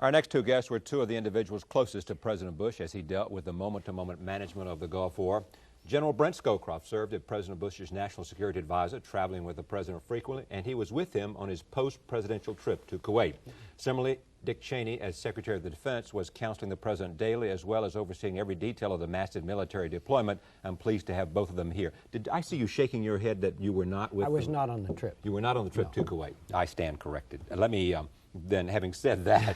Our next two guests were two of the individuals closest to President Bush as he dealt with the moment-to-moment management of the Gulf War. General Brent Scowcroft served as President Bush's national security advisor, traveling with the president frequently, and he was with him on his post-presidential trip to Kuwait. Similarly, Dick Cheney, as Secretary of the Defense, was counseling the president daily as well as overseeing every detail of the massive military deployment. I'm pleased to have both of them here. Did I see you shaking your head that you were not with I was not on the trip. You were not on the trip to Kuwait. I stand corrected. Let me then, having said that,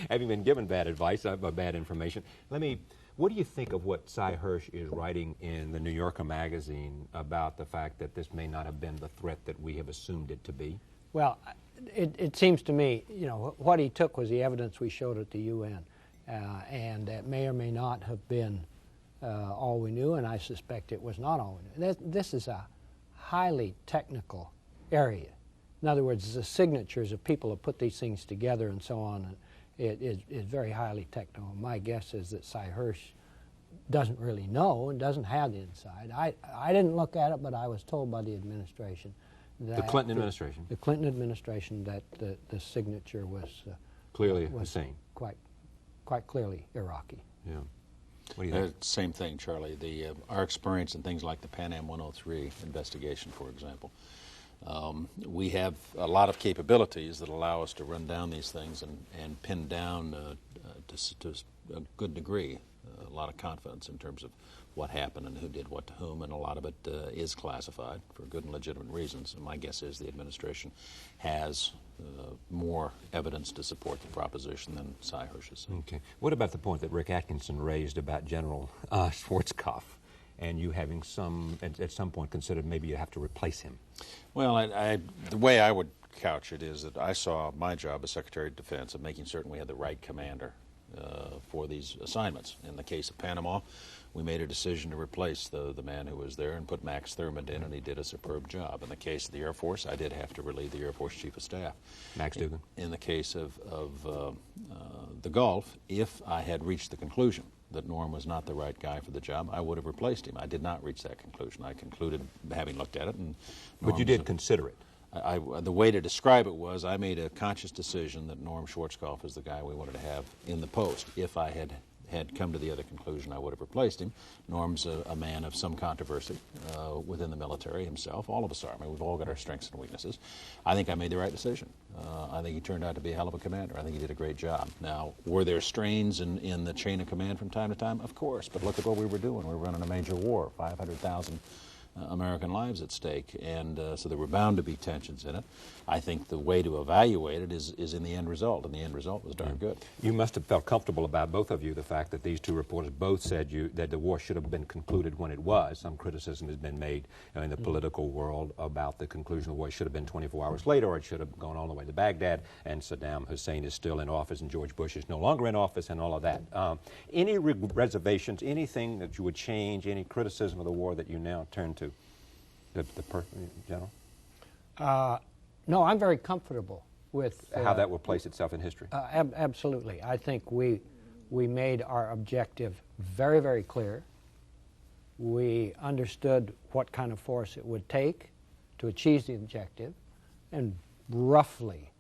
having been given bad advice, bad information, what do you think of what Cy Hirsch is writing in the New Yorker magazine about the fact that this may not have been the threat that we have assumed it to be? Well, it seems to me, you know, what he took was the evidence we showed at the UN, and that may or may not have been all we knew, and I suspect it was not all we knew. This is a highly technical area. In other words, the signatures of people who put these things together and so on, and it is very highly technical. My guess is that Cy Hirsch doesn't really know and doesn't have the inside. I didn't look at it, but I was told by the administration that the Clinton administration? The Clinton administration that the signature was clearly Hussein. Quite clearly Iraqi. Yeah. What do you think? Same thing, Charlie. Our experience in things like the Pan Am 103 investigation, for example. We have a lot of capabilities that allow us to run down these things and pin down to a good degree a lot of confidence in terms of what happened and who did what to whom, and a lot of it is classified for good and legitimate reasons. And my guess is the administration has more evidence to support the proposition than Cy Hirsch has. Okay. What about the point that Rick Atkinson raised about General Schwarzkopf, and you having at some point considered maybe you have to replace him? Well, the way I would couch it is that I saw my job as Secretary of Defense of making certain we had the right commander for these assignments. In the case of Panama, we made a decision to replace the man who was there and put Max Thurmond in, and he did a superb job. In the case of the Air Force, I did have to relieve the Air Force Chief of Staff. Max Dugan. In the case of the Gulf, if I had reached the conclusion that Norm was not the right guy for the job, I would have replaced him. I did not reach that conclusion. I concluded, having looked at it, and but you did consider it. The way to describe it was I made a conscious decision that Norm Schwarzkopf is the guy we wanted to have in the post. If I had come to the other conclusion, I would have replaced him. Norm's a man of some controversy within the military himself. All of us are. I mean, we've all got our strengths and weaknesses. I think I made the right decision. I think he turned out to be a hell of a commander. I think he did a great job. Now, were there strains in the chain of command from time to time? Of course, but look at what we were doing. We were running a major war, 500,000 American lives at stake, and so there were bound to be tensions in it. I think the way to evaluate it is in the end result, and the end result was darn good. You must have felt comfortable about, both of you, the fact that these two reporters both said that the war should have been concluded when it was. Some criticism has been made in the political world about the conclusion of the war. It should have been 24 hours later, or it should have gone all the way to Baghdad, and Saddam Hussein is still in office, and George Bush is no longer in office, and all of that. Any reservations, anything that you would change, any criticism of the war that you now turn to? The General? No, I'm very comfortable with how that will place itself in history. Absolutely. I think we made our objective very, very clear. We understood what kind of force it would take to achieve the objective, and roughly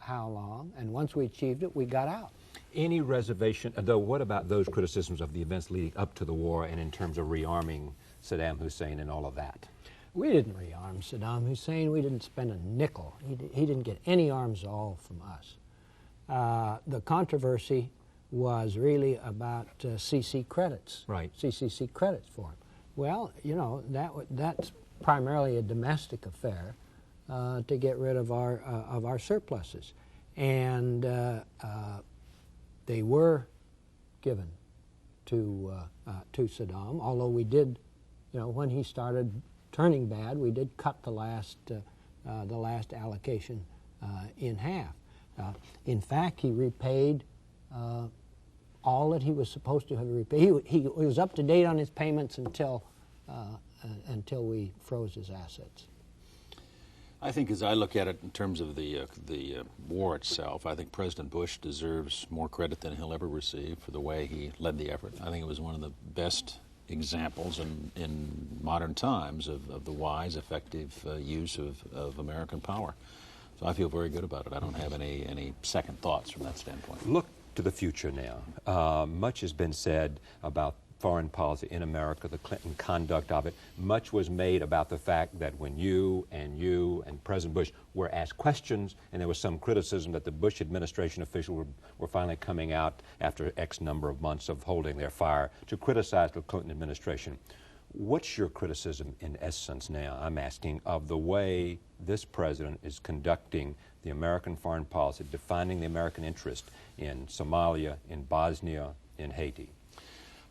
how long. And once we achieved it, we got out. Any reservation, though, what about those criticisms of the events leading up to the war and in terms of rearming Saddam Hussein and all of that? We didn't rearm Saddam Hussein. We didn't spend a nickel. He didn't get any arms at all from us. The controversy was really about CC credits. Right. CCC credits for him. Well, you know, that's primarily a domestic affair to get rid of our surpluses, and they were given to Saddam. Although we did, you know, when he started turning bad, we did cut the last allocation in half. In fact, he repaid all that he was supposed to have repaid. He was up to date on his payments until we froze his assets. I think as I look at it in terms of the war itself, I think President Bush deserves more credit than he'll ever receive for the way he led the effort. I think it was one of the best examples in modern times of the wise, effective use of American power. So I feel very good about it. I don't have any second thoughts from that standpoint. Look to the future now. Much has been said about foreign policy in America, the Clinton conduct of it. Much was made about the fact that when you and President Bush were asked questions, and there was some criticism that the Bush administration officials were finally coming out after X number of months of holding their fire to criticize the Clinton administration. What's your criticism in essence now, I'm asking, of the way this president is conducting the American foreign policy, defining the American interest in Somalia, in Bosnia, in Haiti?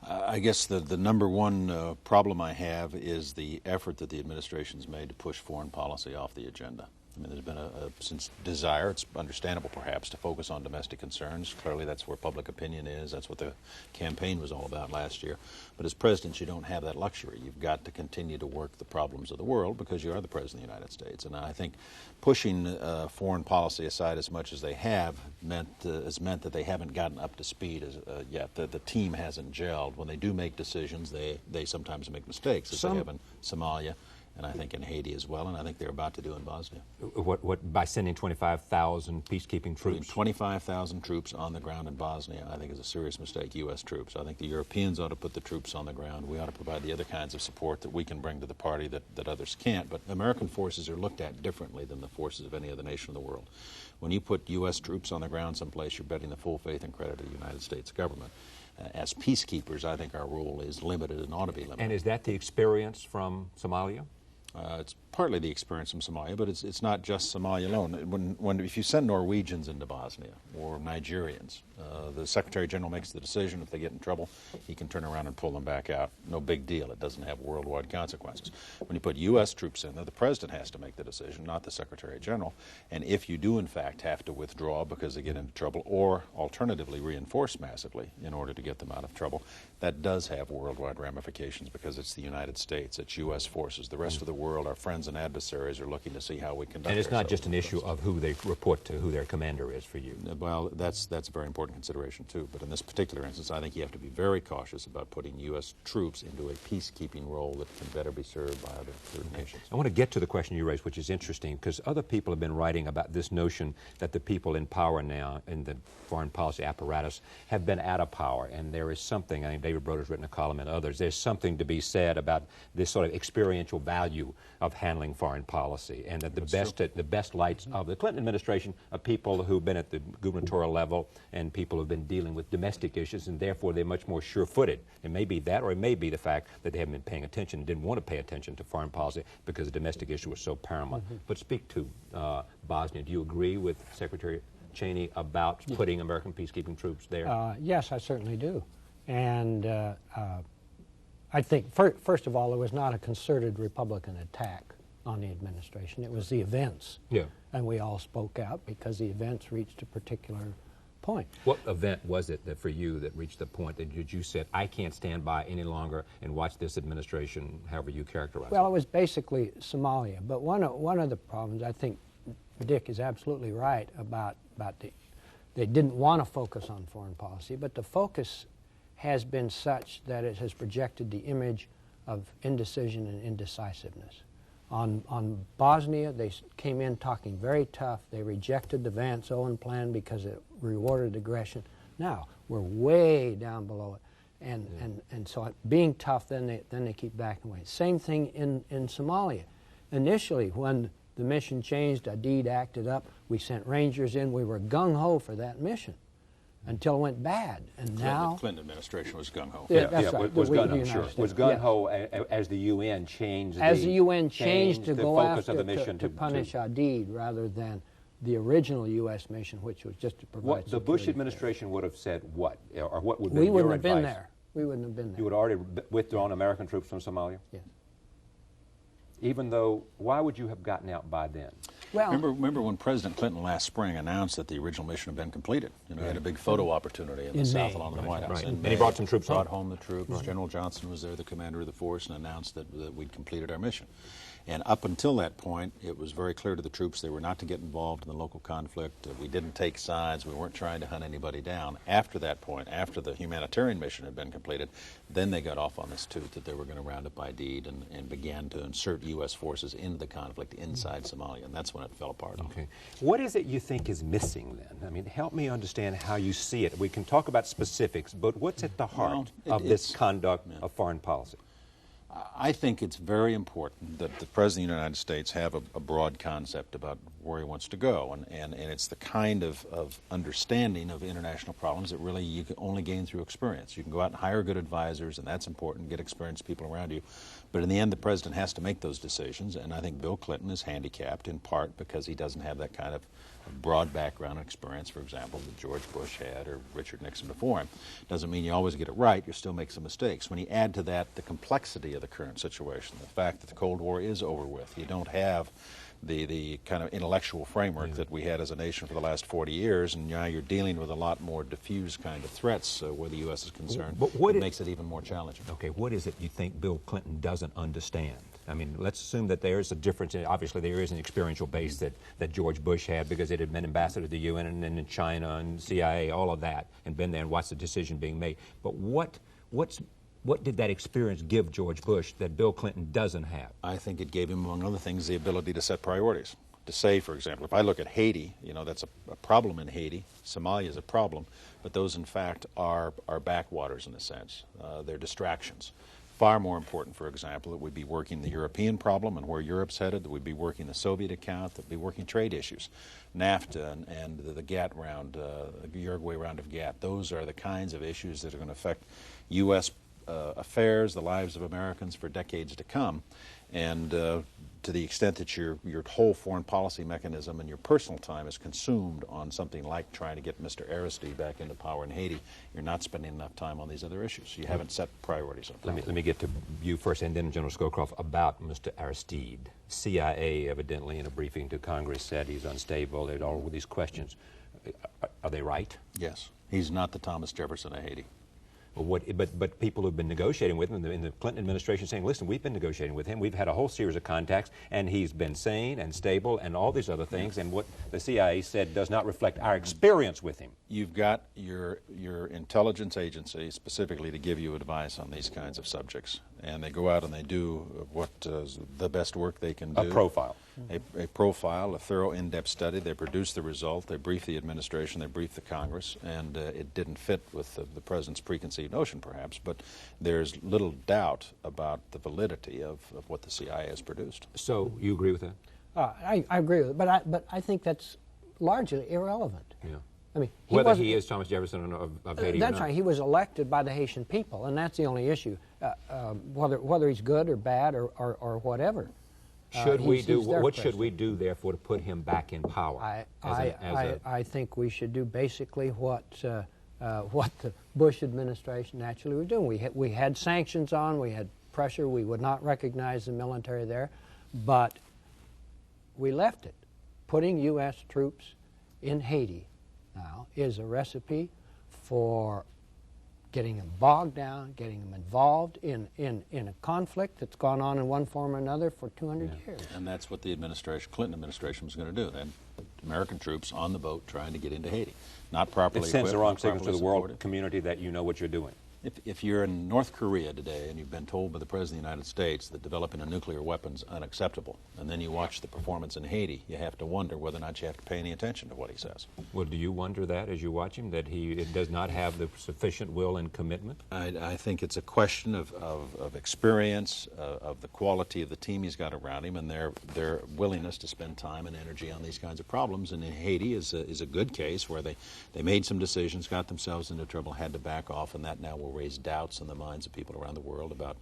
I guess the number one problem I have is the effort that the administration's made to push foreign policy off the agenda. I mean, there's been since desire, it's understandable perhaps, to focus on domestic concerns. Clearly that's where public opinion is. That's what the campaign was all about last year. But as presidents, you don't have that luxury. You've got to continue to work the problems of the world because you are the President of the United States. And I think pushing foreign policy aside as much as they have has meant that they haven't gotten up to speed yet. The team hasn't gelled. When they do make decisions, they sometimes make mistakes, as they have in Somalia, and I think in Haiti as well, and I think they're about to do in Bosnia. What by sending 25,000 peacekeeping troops? Putting 25,000 troops on the ground in Bosnia, I think, is a serious mistake, U.S. troops. I think the Europeans ought to put the troops on the ground. We ought to provide the other kinds of support that we can bring to the party that others can't. But American forces are looked at differently than the forces of any other nation in the world. When you put U.S. troops on the ground someplace, you're betting the full faith and credit of the United States government. As peacekeepers, I think our role is limited and ought to be limited. And is that the experience from Somalia? It's partly the experience from Somalia, but it's not just Somalia alone. If you send Norwegians into Bosnia or Nigerians, the Secretary General makes the decision. If they get in trouble, he can turn around and pull them back out. No big deal. It doesn't have worldwide consequences. When you put U.S. troops in there, the President has to make the decision, not the Secretary General. And if you do, in fact, have to withdraw because they get into trouble or alternatively reinforce massively in order to get them out of trouble, that does have worldwide ramifications because it's the United States, it's U.S. forces. The rest of the world, our friends and adversaries, are looking to see how we conduct ourselves. And it's not just an issue of who they report to, who their commander is for you. Well, that's a very important consideration, too. But in this particular instance, I think you have to be very cautious about putting U.S. troops into a peacekeeping role that can better be served by other third nations. I want to get to the question you raised, which is interesting, because other people have been writing about this notion that the people in power now in the foreign policy apparatus have been out of power. And there is something, I think David Broder's written a column and others, there's something to be said about this sort of experiential value of handling foreign policy, and that the best lights of the Clinton administration are people who've been at the gubernatorial level and people who've been dealing with domestic issues, and therefore they're much more sure-footed. It may be that, or it may be the fact that they haven't been paying attention and didn't want to pay attention to foreign policy because the domestic issue was so paramount. But speak to Bosnia. Do you agree with Secretary Cheney about putting American peacekeeping troops there? Yes, I certainly do. And I think, first of all, it was not a concerted Republican attack on the administration. It was the events. Yeah. And we all spoke out because the events reached a particular point. What event was it that for you that reached the point that you said, I can't stand by any longer and watch this administration, however you characterize it? Well, it was basically Somalia. But one of the problems, I think Dick is absolutely right about they didn't want to focus on foreign policy, but the focus has been such that it has projected the image of indecision and indecisiveness. On Bosnia, they came in talking very tough. They rejected the Vance-Owen plan because it rewarded aggression. Now, we're way down below it. And so being tough, then they keep backing away. Same thing in Somalia. Initially, when the mission changed, Aidid acted up, we sent Rangers in, we were gung-ho for that mission until it went bad. And now the Clinton administration was gung-ho. Yeah, that's right. Was gung-ho, sure. Was gung-ho as the UN changed as the UN changed to the go focus after of the mission to punish Aidid rather than the original U.S. mission, which was just to provide what the Bush security administration would have said what? Or what would be we your wouldn't have advice? been there. We wouldn't have been there. You would have already withdrawn American troops from Somalia? Yes. Even though, why would you have gotten out by then? Well, remember when President Clinton last spring announced that the original mission had been completed? You know, he had a big photo opportunity in the South May. along the White House. Right. And he brought some troops brought home the troops. General Johnson was there, the commander of the force, and announced that we'd completed our mission. And up until that point, it was very clear to the troops they were not to get involved in the local conflict. We didn't take sides. We weren't trying to hunt anybody down. After that point, after the humanitarian mission had been completed, then they got off on this tooth that they were going to round up by deed and began to insert U.S. forces into the conflict inside Somalia, and that's when it fell apart. Okay. What is it you think is missing then? I mean, help me understand how you see it. We can talk about specifics, but what's at the heart of this conduct of foreign policy? I think it's very important that the President of the United States have a broad concept about where he wants to go, and it's the kind of understanding of international problems that really you can only gain through experience. You can go out and hire good advisors, and that's important, get experienced people around you, but in the end the President has to make those decisions, and I think Bill Clinton is handicapped in part because he doesn't have that kind of broad background and experience, for example, that George Bush had or Richard Nixon before him. Doesn't mean you always get it right, you still make some mistakes. When you add to that the complexity of the current situation, the fact that the Cold War is over with, you don't have the kind of intellectual framework that we had as a nation for the last 40 years, and now you're dealing with a lot more diffuse kind of threats where the U.S. is concerned. It makes it even more challenging. Okay, what is it you think Bill Clinton doesn't understand? I mean, let's assume that there is a difference. Obviously, there is an experiential base that George Bush had because it had been ambassador to the UN and in China and CIA, all of that, and been there and watched the decision being made. But what did that experience give George Bush that Bill Clinton doesn't have? I think it gave him, among other things, the ability to set priorities. To say, for example, if I look at Haiti, you know, that's a problem in Haiti. Somalia is a problem, but those, in fact, are backwaters in a sense. They're distractions. Far more important, for example, that we'd be working the European problem and where Europe's headed, that we'd be working the Soviet account, that we'd be working trade issues. NAFTA and the GATT round, the Uruguay round of GATT, those are the kinds of issues that are going to affect U.S. affairs, the lives of Americans for decades to come. And to the extent that your whole foreign policy mechanism and your personal time is consumed on something like trying to get Mr. Aristide back into power in Haiti, you're not spending enough time on these other issues. You haven't set priorities up. Let me get to you first, and then General Scowcroft, about Mr. Aristide. CIA, evidently, in a briefing to Congress, said he's unstable. There are all these questions. Are they right? Yes. He's not the Thomas Jefferson of Haiti. But people who've been negotiating with him in the Clinton administration saying, listen, we've been negotiating with him. We've had a whole series of contacts, and he's been sane and stable and all these other things. And what the CIA said does not reflect our experience with him. You've got your intelligence agency specifically to give you advice on these kinds of subjects. And they go out and they do what the best work they can do. A profile. A profile, a thorough, in-depth study. They produce the result. They brief the administration. They brief the Congress. And it didn't fit with the President's preconceived notion, perhaps. But there's little doubt about the validity of what the CIA has produced. So you agree with that? I agree with it, but I think that's largely irrelevant. Yeah. I mean, whether he is Thomas Jefferson of Haiti or not. That's right. He was elected by the Haitian people, and that's the only issue. Whether he's good or bad or whatever. What should we do, therefore, to put him back in power? I think we should do basically what the Bush administration naturally was doing. We had sanctions on. We had pressure. We would not recognize the military there, but we left it. Putting U.S. troops in Haiti now is a recipe for getting them bogged down, getting them involved in a conflict that's gone on in one form or another for 200 years. And that's what the Clinton administration was going to do. They had American troops on the boat trying to get into Haiti. Not properly equipped. It sends the wrong signal to the world supported. community that you know what you're doing. If you're in North Korea today and you've been told by the President of the United States that developing a nuclear weapon is unacceptable, and then you watch the performance in Haiti, you have to wonder whether or not you have to pay any attention to what he says. Well, do you wonder that as you watch him, that he does not have the sufficient will and commitment? I think it's a question of experience, of the quality of the team he's got around him, and their willingness to spend time and energy on these kinds of problems. And in Haiti is a good case where they made some decisions, got themselves into trouble, had to back off, and that now will raise doubts in the minds of people around the world about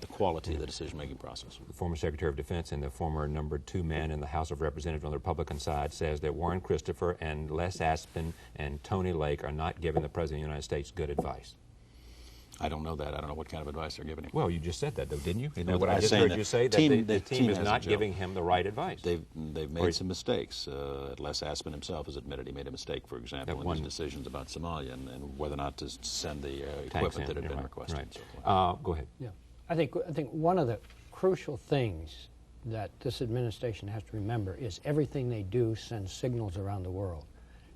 the quality of the decision-making process. The former Secretary of Defense and the former number 2 man in the House of Representatives on the Republican side says that Warren Christopher and Les Aspin and Tony Lake are not giving the President of the United States good advice. I don't know that. I don't know what kind of advice they're giving him. Well, you just said that, though, didn't you? No, what I just heard you say, that the team is not hasn't giving him the right advice. They've made some mistakes. Les Aspin himself has admitted he made a mistake, for example, in his decisions about Somalia and whether or not to send the equipment that had been requested. Right. Go ahead. Yeah, I think one of the crucial things that this administration has to remember is everything they do sends signals around the world.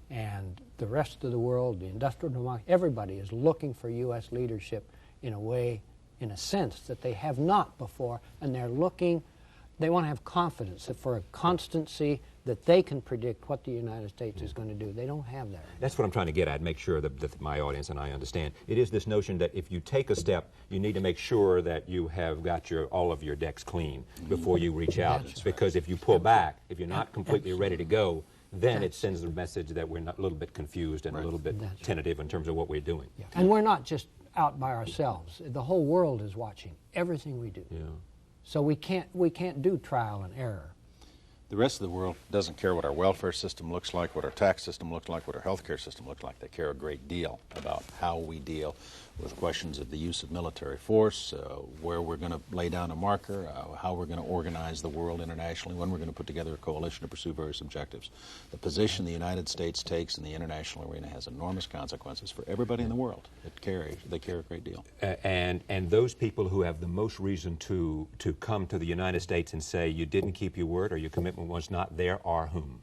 And the rest of the world, the industrial democracy, everybody is looking for U.S. leadership in a way, in a sense that they have not before, and they want to have confidence that for a constancy that they can predict what the United States is going to do. They don't have that. That's what I'm trying to get at, make sure that my audience and I understand. It is this notion that if you take a step, you need to make sure that you have got all of your decks clean before you reach out. That's because if you pull back, if you're not completely ready to go, then it sends the message that we're a little bit confused and a little bit tentative in terms of what we're doing. Yeah. And we're not just out by ourselves. The whole world is watching everything we do. Yeah. So we can't do trial and error. The rest of the world doesn't care what our welfare system looks like, what our tax system looks like, what our healthcare system looks like. They care a great deal about how we deal with questions of the use of military force, where we're going to lay down a marker, how we're going to organize the world internationally, when we're going to put together a coalition to pursue various objectives. The position the United States takes in the international arena has enormous consequences for everybody in the world. They care a great deal. And those people who have the most reason to come to the United States and say you didn't keep your word or your commitment was not there are whom?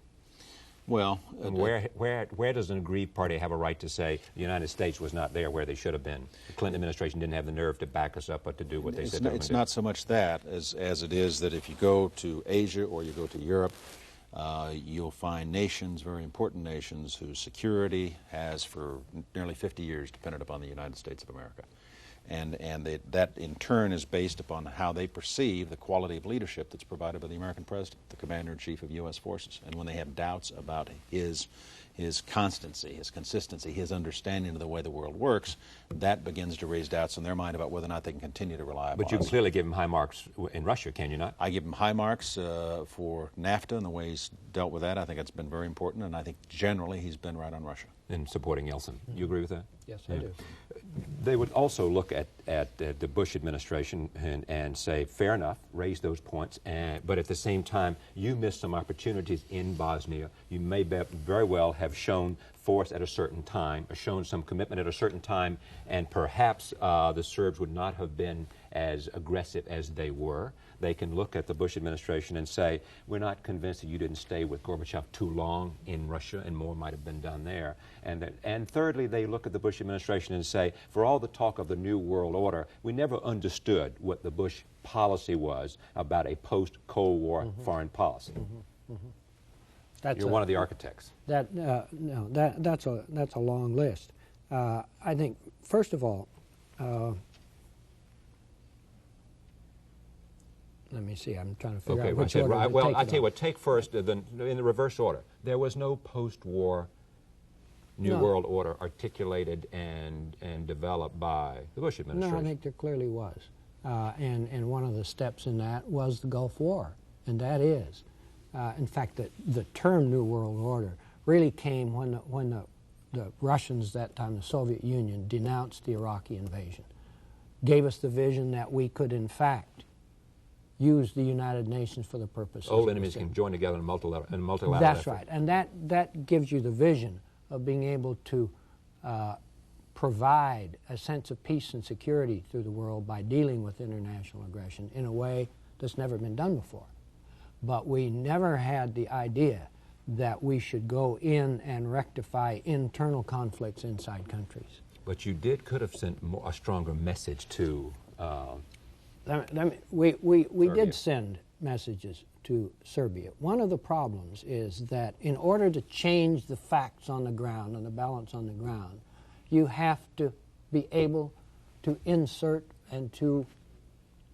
Well, where does an aggrieved party have a right to say the United States was not there where they should have been? The Clinton administration didn't have the nerve to back us up, but to do what they said they were going to do. It's not so much that as it is that if you go to Asia or you go to Europe, you'll find nations, very important nations, whose security has for nearly 50 years depended upon the United States of America. And that in turn is based upon how they perceive the quality of leadership that's provided by the American President, the Commander-in-Chief of U.S. forces. And when they have doubts about his constancy, his consistency, his understanding of the way the world works, that begins to raise doubts in their mind about whether or not they can continue to rely upon us. But you can clearly give him high marks in Russia, can you not? I give him high marks for NAFTA and the way he's dealt with that. I think it's been very important, and I think generally he's been right on Russia. In supporting Yeltsin. You agree with that? Yes, I do. They would also look at the Bush administration and say, fair enough, raise those points, but at the same time, you missed some opportunities in Bosnia. You may very well have shown force at a certain time, or shown some commitment at a certain time, and perhaps the Serbs would not have been as aggressive as they were. They can look at the Bush administration and say, we're not convinced that you didn't stay with Gorbachev too long in Russia, and more might have been done there. And thirdly, they look at the Bush administration and say, for all the talk of the New World Order, we never understood what the Bush policy was about a post-Cold War foreign policy. You're one of the architects. That's a long list. I think, first of all, let me see. I'm trying to figure out which order to take. Well, I tell you what. Take first in the reverse order. There was no post-war New World Order articulated and developed by the Bush administration. No, I think there clearly was, and one of the steps in that was the Gulf War, and that is, in fact, the term New World Order really came when the Russians, that time the Soviet Union, denounced the Iraqi invasion, gave us the vision that we could, in fact, use the United Nations for the purpose. Old enemies can join together in multilateral That's effort. right, and that gives you the vision of being able to provide a sense of peace and security through the world by dealing with international aggression in a way that's never been done before. But we never had the idea that we should go in and rectify internal conflicts inside countries. But you could have sent a stronger message to We did send messages to Serbia. One of the problems is that in order to change the facts on the ground and the balance on the ground, you have to be able to insert and to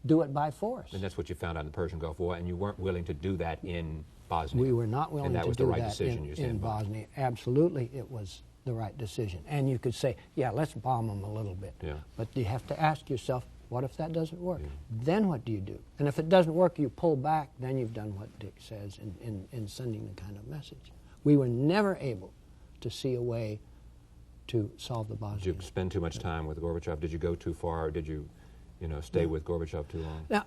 do it by force. And that's what you found out in the Persian Gulf War, and you weren't willing to do that in Bosnia. We were not willing to do that the right decision, in Bosnia. Absolutely, it was the right decision. And you could say, yeah, let's bomb them a little bit. Yeah. But you have to ask yourself, what if that doesn't work? Yeah. Then what do you do? And if it doesn't work, you pull back, then you've done what Dick says in sending the kind of message. We were never able to see a way to solve the Bosnian. Did you spend too much time with Gorbachev? Did you go too far? Did you stay with Gorbachev too long? Now,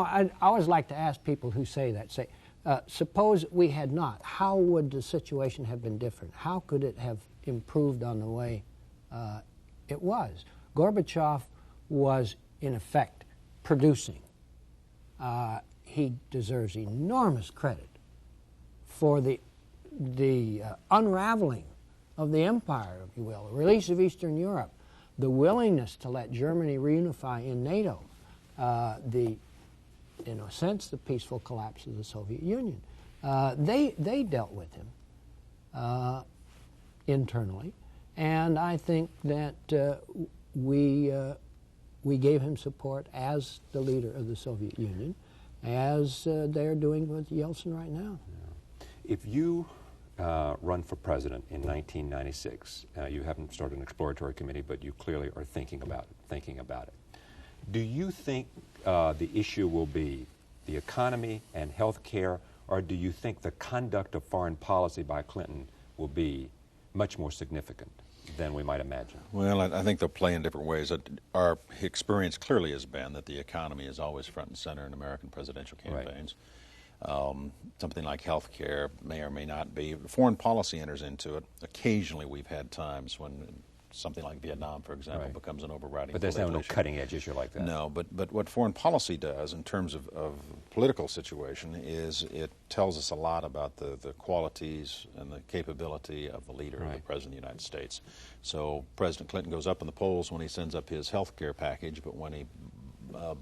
I always like to ask people who say that, suppose we had not, how would the situation have been different? How could it have improved on the way it was? Gorbachev was, in effect, producing he deserves enormous credit for the unraveling of the empire, if you will, the release of Eastern Europe, the willingness to let Germany reunify in NATO, in a sense, the peaceful collapse of the Soviet Union. They dealt with him internally, and I think that we gave him support as the leader of the Soviet Union, as they're doing with Yeltsin right now. Yeah. If you run for president in 1996, you haven't started an exploratory committee, but you clearly are thinking about it. Do you think the issue will be the economy and health care, or do you think the conduct of foreign policy by Clinton will be much more significant than we might imagine? Well, I think they'll play in different ways. Our experience clearly has been that the economy is always front and center in American presidential campaigns. Right. Something like health care may or may not be. Foreign policy enters into it. Occasionally we've had times when something like Vietnam, for example, right, becomes an overriding But there's no cutting-edge issue like that. No, but what foreign policy does in terms of political situation is it tells us a lot about the qualities and the capability of the leader, right, of the President of the United States. So President Clinton goes up in the polls when he sends up his health care package, but when he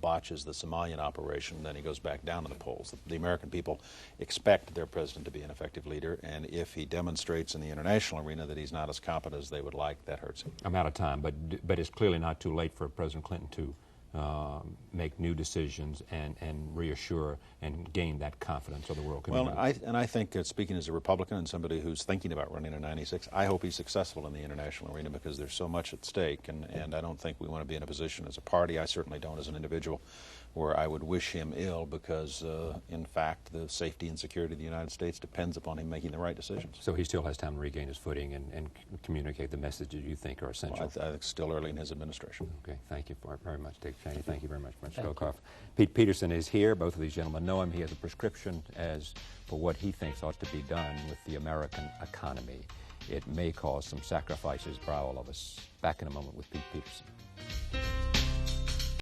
botches the Somalian operation, then he goes back down in the polls. The American people expect their president to be an effective leader, and if he demonstrates in the international arena that he's not as competent as they would like, that hurts him. I'm out of time, but it's clearly not too late for President Clinton to make new decisions and reassure and gain that confidence of the world community. Well, I think, speaking as a Republican and somebody who's thinking about running in '96, I hope he's successful in the international arena because there's so much at stake, and I don't think we want to be in a position as a party, I certainly don't as an individual, where I would wish him ill because, in fact, the safety and security of the United States depends upon him making the right decisions. So he still has time to regain his footing and communicate the messages you think are essential. Well, I think it's still early in his administration. Okay, thank you very much, Dick Cheney. Thank you very much, Mr. Scowcroft. Pete Peterson is here. Both of these gentlemen know him. He has a prescription for what he thinks ought to be done with the American economy. It may cause some sacrifices for all of us. Back in a moment with Pete Peterson.